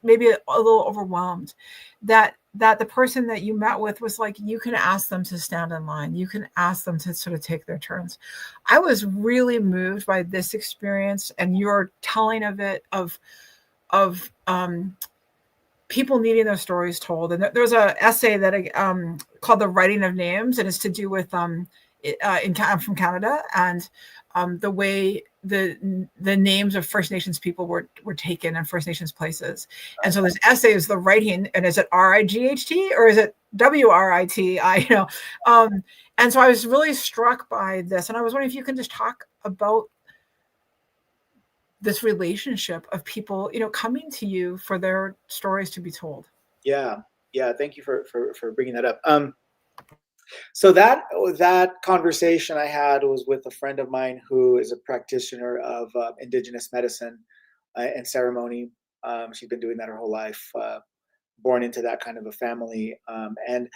maybe a little overwhelmed, that the person that you met with was like, you can ask them to stand in line. You can ask them to sort of take their turns. I was really moved by this experience and your telling of it, of people needing their stories told. And there's an essay that called The Writing of Names, and it's to do with I'm from Canada, and the way the names of First Nations people were taken in First Nations places. And so this essay is the writing, and is it RIGHT or is it WRITI, and so I was really struck by this, and I was wondering if you can just talk about this relationship of people, coming to you for their stories to be told. Yeah. Thank you for bringing that up. So that conversation I had was with a friend of mine who is a practitioner of indigenous medicine and ceremony. She's been doing that her whole life, born into that kind of a family. And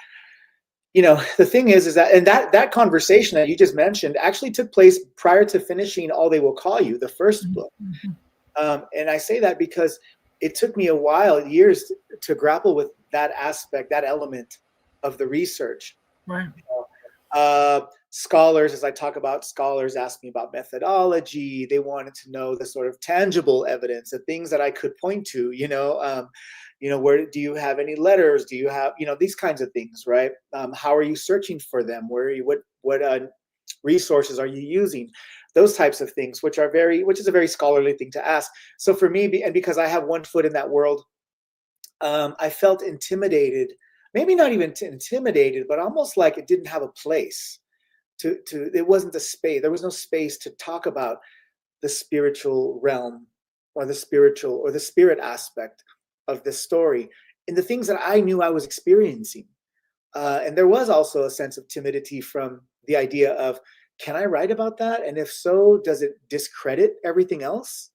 the thing is that, and that conversation that you just mentioned actually took place prior to finishing All They Will Call You, the first book. And I say that because it took me a while, years, to grapple with that aspect, that element of the research. Right. Scholars, as I talk about, scholars asked me about methodology. They wanted to know the sort of tangible evidence, the things that I could point to, where do you have any letters? Do you have, these kinds of things, right? How are you searching for them? What resources are you using? Those types of things, which is a very scholarly thing to ask. So for me, and because I have one foot in that world, I felt intimidated, maybe not even intimidated, but almost like it didn't have a place it wasn't the space. There was no space to talk about the spiritual realm or the spirit aspect of this story and the things that I knew I was experiencing. And there was also a sense of timidity from the idea of, can I write about that? And if so, does it discredit everything else?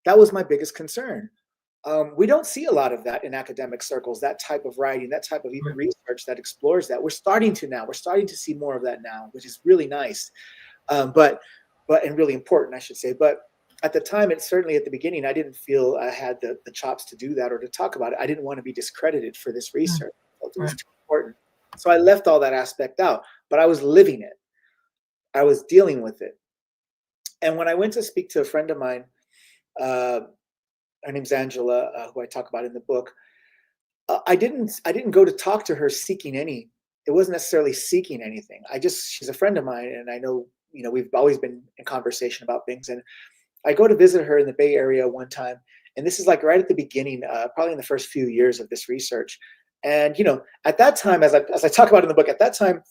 That was my biggest concern. We don't see a lot of that in academic circles, that type of writing, that type of even research that explores that. We're starting to see more of that now, which is really nice, but and really important, I should say. But at the time, and certainly at the beginning, I didn't feel I had the chops to do that or to talk about it. I didn't want to be discredited for this research. It was too important. So I left all that aspect out, but I was living it. I was dealing with it. And when I went to speak to a friend of mine, her name's Angela, who I talk about in the book. I didn't go to talk to her seeking any. It wasn't necessarily seeking anything. She's a friend of mine, and I know, we've always been in conversation about things. And I go to visit her in the Bay Area one time, and this is like right at the beginning, probably in the first few years of this research. And at that time, as I talk about in the book, at that time,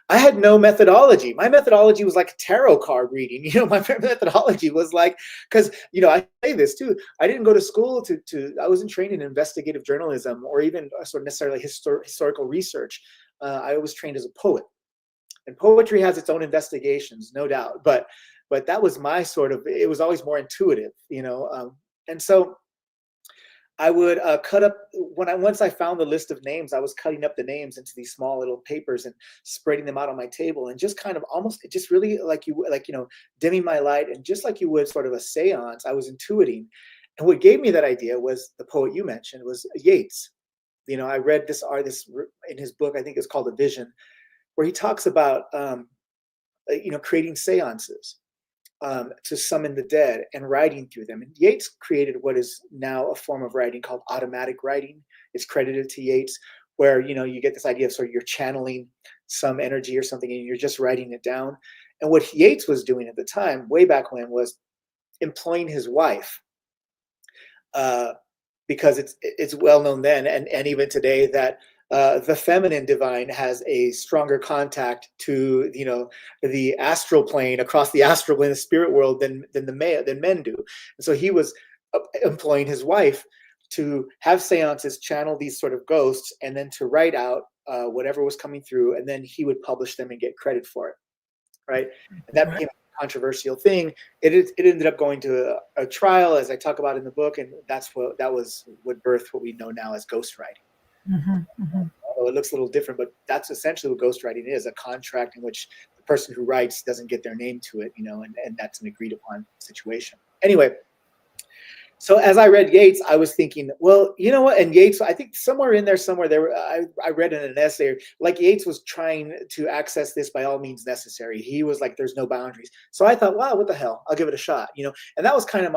I had no methodology. My methodology was like tarot card reading. My methodology was like, because, I say this too. I didn't go to school I wasn't trained in investigative journalism or even sort of necessarily historical research. I was trained as a poet, and poetry has its own investigations, no doubt. But that was my it was always more intuitive, and so I would cut up once I found the list of names, I was cutting up the names into these small little papers and spreading them out on my table, and just kind of almost just really dimming my light, and just like you would sort of a seance, I was intuiting. And what gave me that idea was the poet you mentioned, was Yeats. I read this artist in his book, I think it's called A Vision, where he talks about creating seances. To summon the dead and writing through them. And Yeats created what is now a form of writing called automatic writing. It's credited to Yeats, where you get this idea of sort of you're channeling some energy or something and you're just writing it down. And what Yeats was doing at the time, way back when, was employing his wife, because it's well known then and even today that the feminine divine has a stronger contact to the astral plane, across the astral plane, the spirit world, than men do. And so he was employing his wife to have seances, channel these sort of ghosts, and then to write out whatever was coming through, and then he would publish them and get credit for it, right? And that became a controversial thing. It ended up going to a trial, as I talk about in the book, and that was what birthed what we know now as ghostwriting. Although it looks a little different, but that's essentially what ghostwriting is: a contract in which the person who writes doesn't get their name to it, and that's an agreed upon situation. Anyway, so as I read Yeats, I was thinking, well, you know what? And Yeats, I think somewhere I read in an essay, like Yeats was trying to access this by all means necessary. He was like, there's no boundaries. So I thought, wow, what the hell? I'll give it a shot, and that was kind of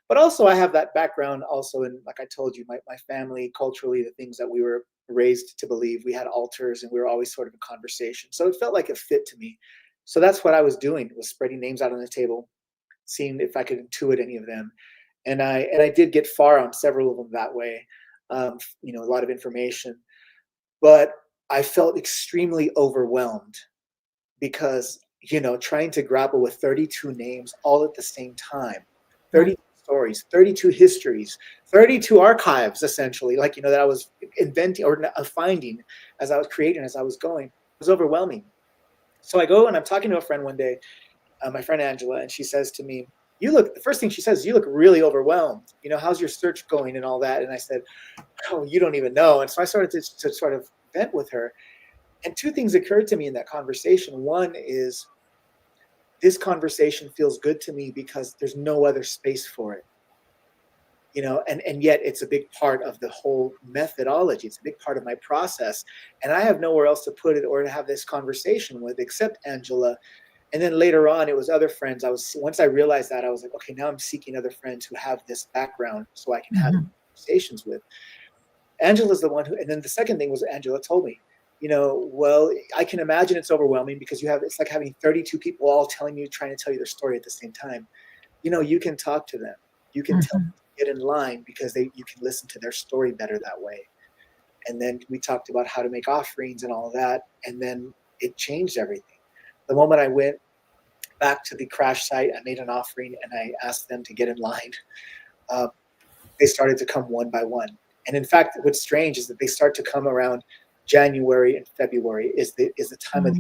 but also I have that background also in, like I told you, my family, culturally, the things that we were raised to believe. We had altars and we were always sort of in conversation. So it felt like a fit to me. So that's what I was doing, was spreading names out on the table, seeing if I could intuit any of them. And I did get far on several of them that way, a lot of information. But I felt extremely overwhelmed because, trying to grapple with 32 names all at the same time, 32 stories, 32 histories, 32 archives, essentially, that I was inventing or finding as I was creating, as I was going, it was overwhelming. So I go and I'm talking to a friend one day, my friend Angela, and she says to me, the first thing she says, you look really overwhelmed. How's your search going and all that? And I said, oh, you don't even know. And so I started to sort of vent with her. And two things occurred to me in that conversation. One is, this conversation feels good to me because there's no other space for it. And yet it's a big part of the whole methodology. It's a big part of my process. And I have nowhere else to put it or to have this conversation with except Angela. And then later on, it was other friends. Once I realized that, I was like, okay, now I'm seeking other friends who have this background so I can have conversations with. Angela's the one who, and then the second thing was Angela told me, well, I can imagine it's overwhelming because it's like having 32 people all trying to tell you their story at the same time. You can talk to them. You can tell them to get in line because you can listen to their story better that way. And then we talked about how to make offerings and all of that. And then it changed everything. The moment I went back to the crash site, I made an offering and I asked them to get in line. They started to come one by one. And in fact, what's strange is that they start to come around January and February is the time of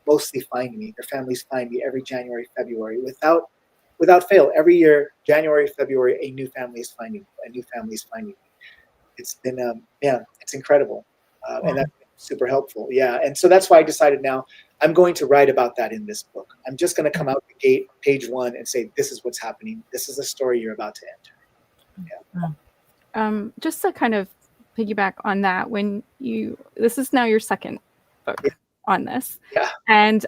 mostly find me. Their families find me every January, February, without fail. Every year, January, February, a new family is finding me. It's been, it's incredible. And that's been super helpful. Yeah. And so that's why I decided now I'm going to write about that in this book. I'm just going to come out the gate, page 1, and say, this is what's happening. This is the story you're about to enter. Yeah. Just to kind of piggyback on that, this is now your second book on this. Yeah. And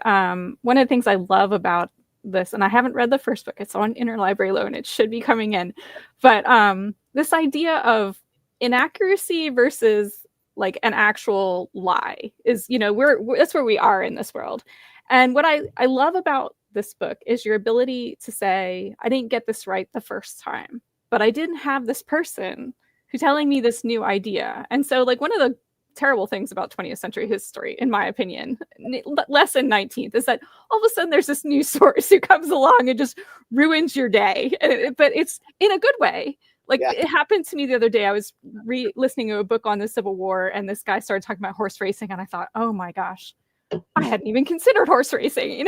one of the things I love about this, and I haven't read the first book, it's on interlibrary loan, it should be coming in, but this idea of inaccuracy versus like an actual lie is, that's where we are in this world. And what I love about this book is your ability to say, I didn't get this right the first time, but I didn't have this person who's telling me this new idea. And so like one of the terrible things about 20th century history, in my opinion, less than 19th, is that all of a sudden there's this new source who comes along and just ruins your day. But it's in a good way. Like it happened to me the other day. I was listening to a book on the Civil War and this guy started talking about horse racing. And I thought, oh my gosh, I hadn't even considered horse racing, and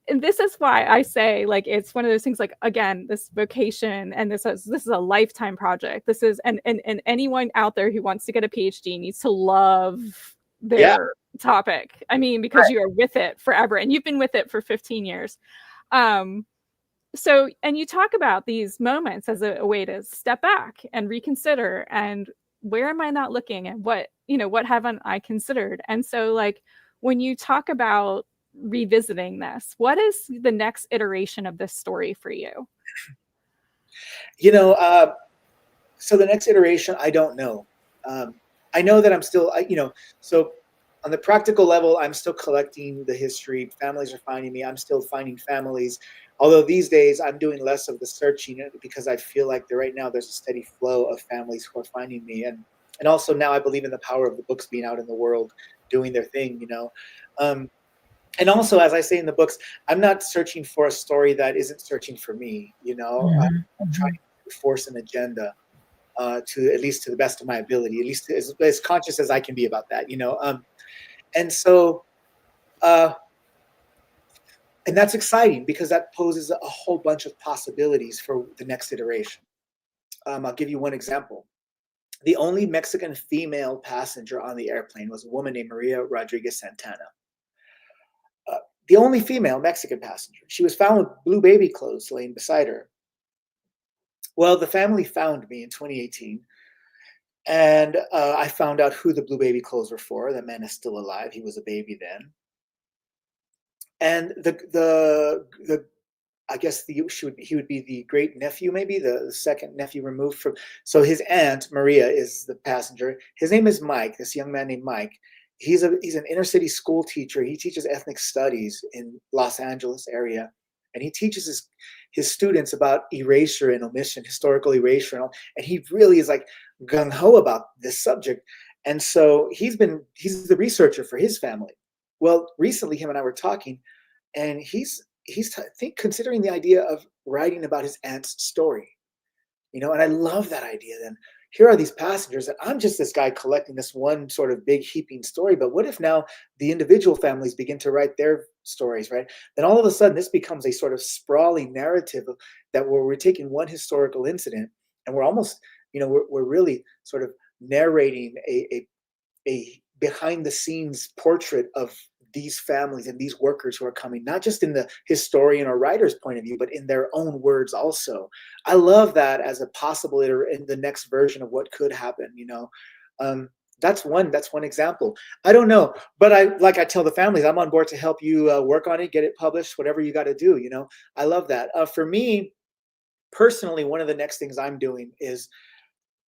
and this is why I say, like, it's one of those things, like, again, this vocation, and this is a lifetime project. This is, and anyone out there who wants to get a PhD needs to love their topic. I mean, because you are with it forever and you've been with it for 15 years. So, and you talk about these moments as a way to step back and reconsider, and where am I not looking, and what haven't I considered? And so, like, when you talk about revisiting this, what is the next iteration of this story for you? So the next iteration, I don't know. I know that I'm still, so on the practical level, I'm still collecting the history. Families are finding me. I'm still finding families. Although these days I'm doing less of the searching because I feel like right now there's a steady flow of families who are finding me. And also now I believe in the power of the books being out in the world, doing their thing, And also, as I say in the books, I'm not searching for a story that isn't searching for me, I'm trying to force an agenda to, at least to the best of my ability, at least as conscious as I can be about that, And so, and that's exciting because that poses a whole bunch of possibilities for the next iteration. I'll give you one example. The only Mexican female passenger on the airplane was a woman named Maria Rodriguez Santana. The only female Mexican passenger. She was found with blue baby clothes laying beside her. Well, the family found me in 2018, and I found out who the blue baby clothes were for. That man is still alive. He was a baby then. And I guess he would be the great nephew, maybe the second nephew removed from. So his aunt Maria is the passenger. His name is Mike. This young man named Mike. He's an inner city school teacher. He teaches ethnic studies in Los Angeles area, and he teaches his students about erasure and omission, historical erasure, and he really is like gung ho about this subject. And so he's the researcher for his family. Well, recently him and I were talking, and I think considering the idea of writing about his aunt's story, and I love that idea. Then here are these passengers, and I'm just this guy collecting this one sort of big heaping story. But what if now the individual families begin to write their stories, right? Then all of a sudden this becomes a sort of sprawling narrative that where we're taking one historical incident and we're almost, we're really sort of narrating a behind the scenes portrait of these families and these workers who are coming, not just in the historian or writer's point of view, but in their own words also. I love that as a possible in the next version of what could happen. That's one example. I don't know, but I tell the families, I'm on board to help you work on it, get it published, whatever you got to do. I love that. For me personally, one of the next things I'm doing is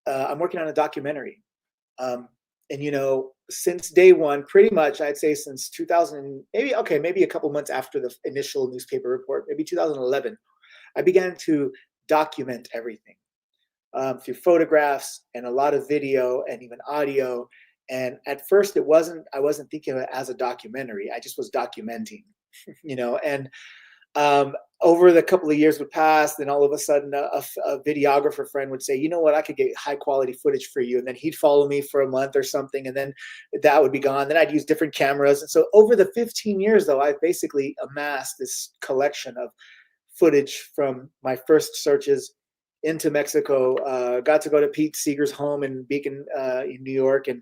I'm working on a documentary. And since day one, pretty much, I'd say since 2000, maybe a couple months after the initial newspaper report, maybe 2011, I began to document everything through photographs and a lot of video and even audio. And at first, I wasn't thinking of it as a documentary. I just was documenting, and over the couple of years would pass, then all of a sudden a videographer friend would say, you know what, I could get high quality footage for you. And then he'd follow me for a month or something, and then that would be gone. Then I'd use different cameras. And so over the 15 years, though, I've basically amassed this collection of footage from my first searches into Mexico. Got to go to Pete Seeger's home in Beacon, in New York, and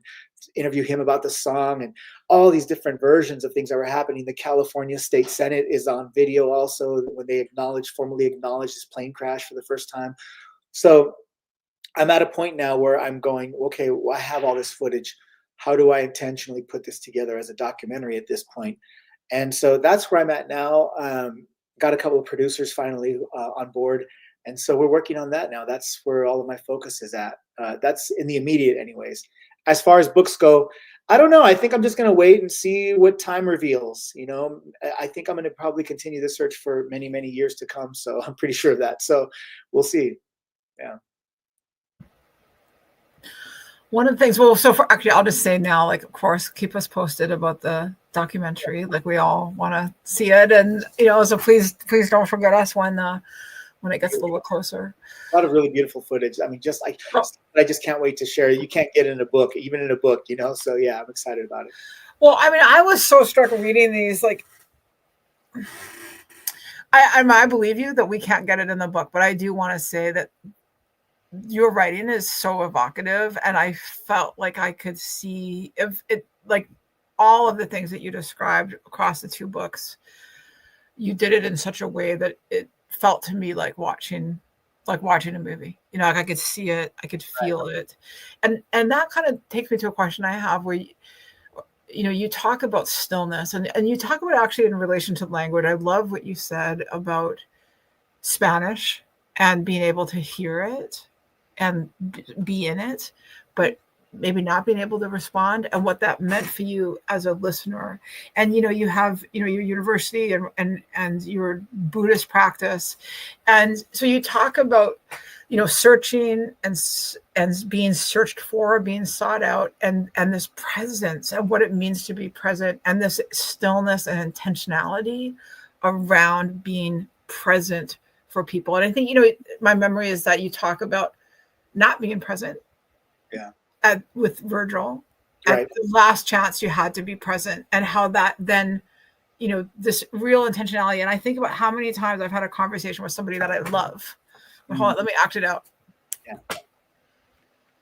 interview him about the song and all these different versions of things that were happening. The California State Senate is on video also when they formally acknowledged this plane crash for the first time. So I'm at a point now where I'm going, okay, well, I have all this footage. How do I intentionally put this together as a documentary at this point? And so that's where I'm at now. Got a couple of producers finally on board. And so we're working on that now. That's where all of my focus is at. That's in the immediate anyways. As far as books go, I don't know. I think I'm just going to wait and see what time reveals. I think I'm going to probably continue the search for many, many years to come. So I'm pretty sure of that. So we'll see. Yeah. One of the things, actually, I'll just say now, of course, keep us posted about the documentary. We all want to see it. And, so please don't forget us when it gets a little bit closer. A lot of really beautiful footage. I mean, I just can't wait to share it. You can't get it in a book, even in a book, So yeah, I'm excited about it. Well, I mean, I was so struck reading these, I believe you that we can't get it in the book, but I do want to say that your writing is so evocative, and I felt like I could see if it, all of the things that you described across the two books, you did it in such a way that it felt to me like watching a movie. I could see it, I could feel it. And that kind of takes me to a question I have where you talk about stillness and you talk about actually in relation to language. I love what you said about Spanish and being able to hear it and be in it, but maybe not being able to respond, and what that meant for you as a listener. And you have your university and your Buddhist practice, and so you talk about searching and being searched for, being sought out, and this presence and what it means to be present, and this stillness and intentionality around being present for people. And I think my memory is that you talk about not being present. Yeah. With Virgil, right. At the last chance you had to be present, and how that then, this real intentionality. And I think about how many times I've had a conversation with somebody that I love. Mm-hmm. Hold on, let me act it out. Yeah.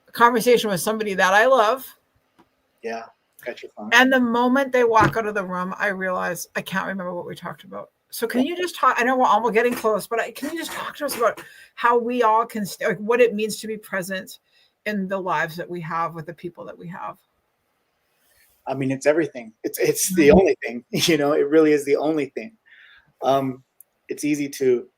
A conversation with somebody that I love. Yeah. Got your phone. And the moment they walk out of the room, I realize I can't remember what we talked about. So can you just talk? I know we're almost getting close, but can you just talk to us about how we all can, what it means to be present in the lives that we have with the people that we have? I mean, it's everything. It's the only thing, it really is the only thing. It's easy to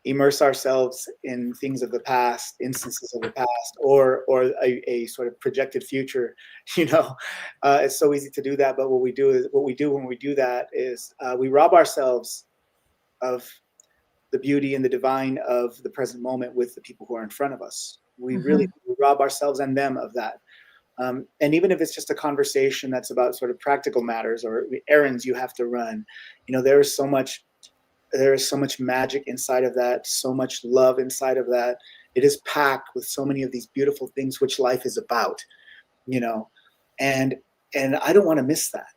immerse ourselves in things of the past, instances of the past, or a sort of projected future. It's so easy to do that. But what we do when we do that is we rob ourselves of the beauty and the divine of the present moment with the people who are in front of us. We really rob ourselves and them of that. And even if it's just a conversation that's about sort of practical matters or errands you have to run, there is so much magic inside of that, so much love inside of that. It is packed with so many of these beautiful things which life is about, and I don't want to miss that.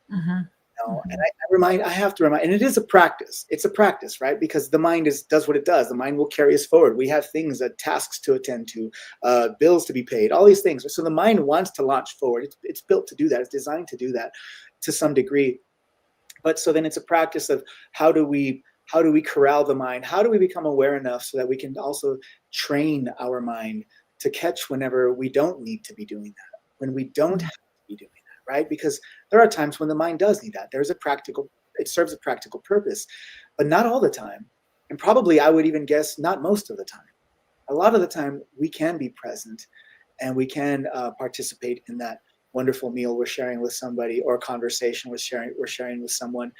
And I have to remind, and it is a practice. It's a practice, right? Because the mind does what it does. The mind will carry us forward. We have things, tasks to attend to, bills to be paid, all these things. So the mind wants to launch forward. It's built to do that. It's designed to do that to some degree. But so then it's a practice of how do we corral the mind? How do we become aware enough so that we can also train our mind to catch whenever we don't need to be doing that, when we don't have to be doing that, right? Because there are times when the mind does need that. It serves a practical purpose, but not all the time. And probably I would even guess not most of the time. A lot of the time we can be present and we can participate in that wonderful meal we're sharing with somebody, or conversation we're sharing with someone.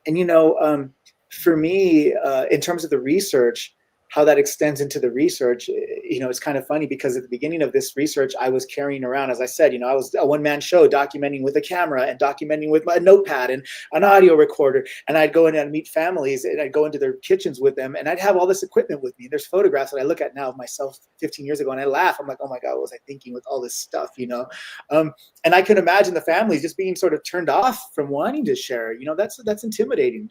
And for me, in terms of the research, how that extends into the research, it's kind of funny because at the beginning of this research, I was carrying around, as I said, I was a one-man show documenting with a camera and documenting with my notepad and an audio recorder. And I'd go in and meet families and I'd go into their kitchens with them and I'd have all this equipment with me. There's photographs that I look at now of myself 15 years ago and I laugh. I'm like, oh my God, what was I thinking with all this stuff, And I can imagine the families just being sort of turned off from wanting to share. That's intimidating.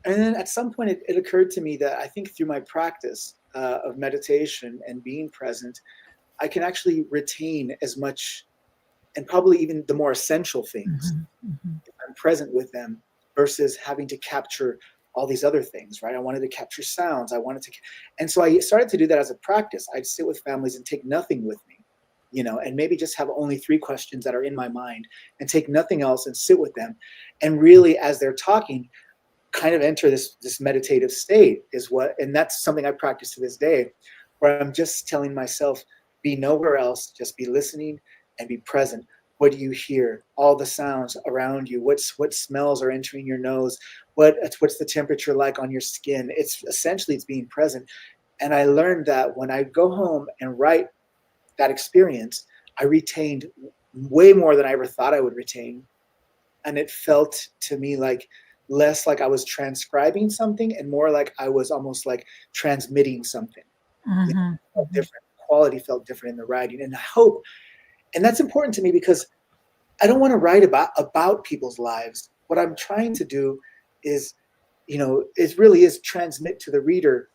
And then at some point it occurred to me that I think through my practice of meditation and being present, I can actually retain as much and probably even the more essential things if I'm present with them versus having to capture all these other things, right? I wanted to capture sounds. And so I started to do that as a practice. I'd sit with families and take nothing with me, and maybe just have only 3 questions that are in my mind and take nothing else and sit with them. And really, as they're talking, kind of enter this meditative state and that's something I practice to this day, where I'm just telling myself, be nowhere else, just be listening and be present. What do you hear? All the sounds around you. What smells are entering your nose? What's the temperature like on your skin? It's being present. And I learned that when I go home and write that experience, I retained way more than I ever thought I would retain. And it felt to me less like I was transcribing something and more like I was almost like transmitting something. It felt different. Quality felt different in the writing. And I hope, and that's important to me because I don't want to write about people's lives. What I'm trying to do is, it really is transmit to the reader.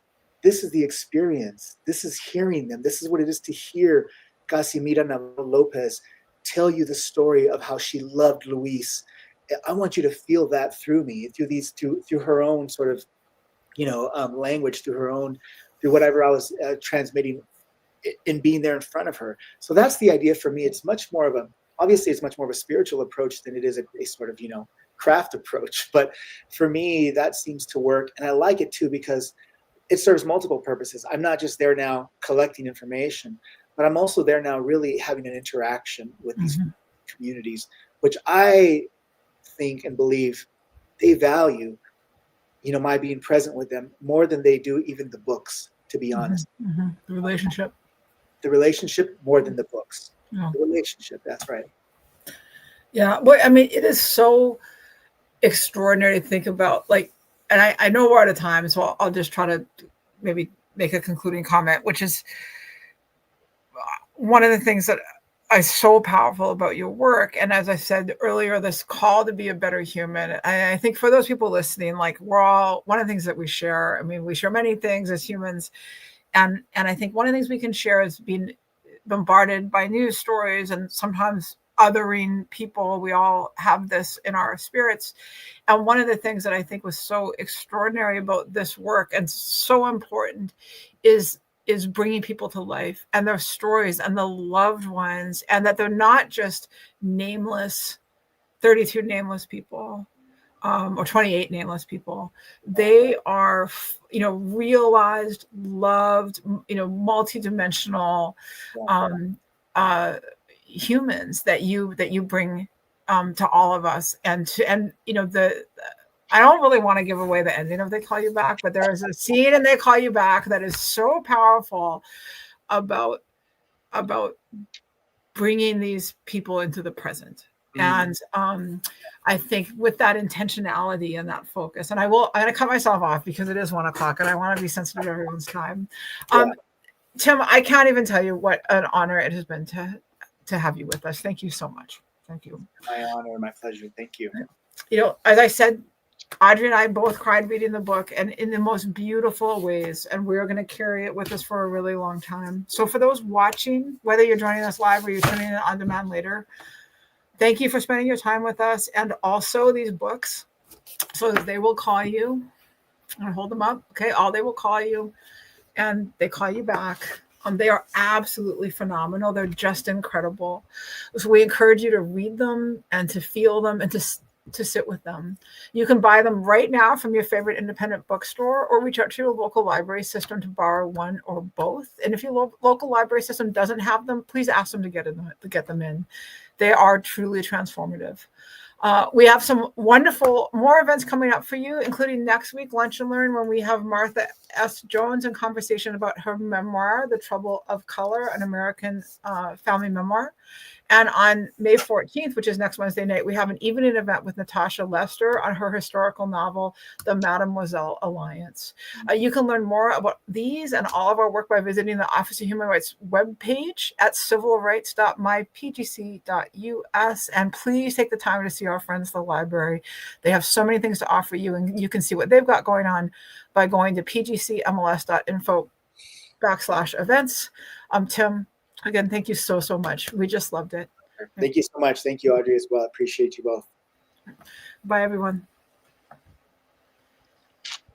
This is the experience. This is hearing them. This is what it is to hear Casimira Navarro Lopez tell you the story of how she loved Luis. I want you to feel that through me, through her own sort of, language, through whatever I was transmitting in being there in front of her. So that's the idea for me. It's much more of a spiritual approach than it is a sort of, craft approach. But for me, that seems to work. And I like it too, because it serves multiple purposes. I'm not just there now collecting information, but I'm also there now really having an interaction with these communities, which I think and believe they value, my being present with them more than they do even the books, to be honest. The relationship more than the books. The relationship, that's right. Yeah, well, I mean, it is so extraordinary to think about, and I know we're out of time, so I'll just try to maybe make a concluding comment, which is one of the things that is so powerful about your work. And as I said earlier, this call to be a better human. I think for those people listening, we're all, one of the things that we share, we share many things as humans. And I think one of the things we can share is being bombarded by news stories and sometimes othering people. We all have this in our spirits. And one of the things that I think was so extraordinary about this work and so important is bringing people to life and their stories and the loved ones, and that they're not just nameless, 32 nameless people, or 28 nameless people. They are, realized, loved, multidimensional humans that you bring to all of us, and I don't really want to give away the ending of They Call You Back, but there is a scene in They Call You Back that is so powerful about bringing these people into the present. And I think with that intentionality and that focus, and I'm going to cut myself off because it is 1 o'clock and I want to be sensitive to everyone's time. Tim, I can't even tell you what an honor it has been to have you with us. Thank you so much. Thank you. My honor, my pleasure. Thank you. You know, as I said, Audrey and I both cried reading the book, and in the most beautiful ways, and we're going to carry it with us for a really long time. So for those watching, whether you're joining us live or you're tuning in on demand later, thank you for spending your time with us. And also these books, so They Will Call You. I'm going to hold them up. Okay. They Will Call You, and They Call You Back. They are absolutely phenomenal. They're just incredible. So we encourage you to read them and to feel them and to sit with them. You can buy them right now from your favorite independent bookstore, or reach out to your local library system to borrow one or both. And if your local library system doesn't have them, please ask them to get them in. They are truly transformative. We have some wonderful more events coming up for you, including next week, Lunch and Learn, when we have Martha S. Jones in conversation about her memoir, The Trouble of Color, an American family memoir. And on May 14th, which is next Wednesday night, we have an evening event with Natasha Lester on her historical novel, The Mademoiselle Alliance. You can learn more about these and all of our work by visiting the Office of Human Rights webpage at civilrights.mypgc.us. And please take the time to see our friends at the library. They have so many things to offer you, and you can see what they've got going on by going to pgcmls.info/events. Tim, again, thank you so much. We just loved it. Thank you so much. Thank you, Audrey, as well. I appreciate you both. Bye, everyone.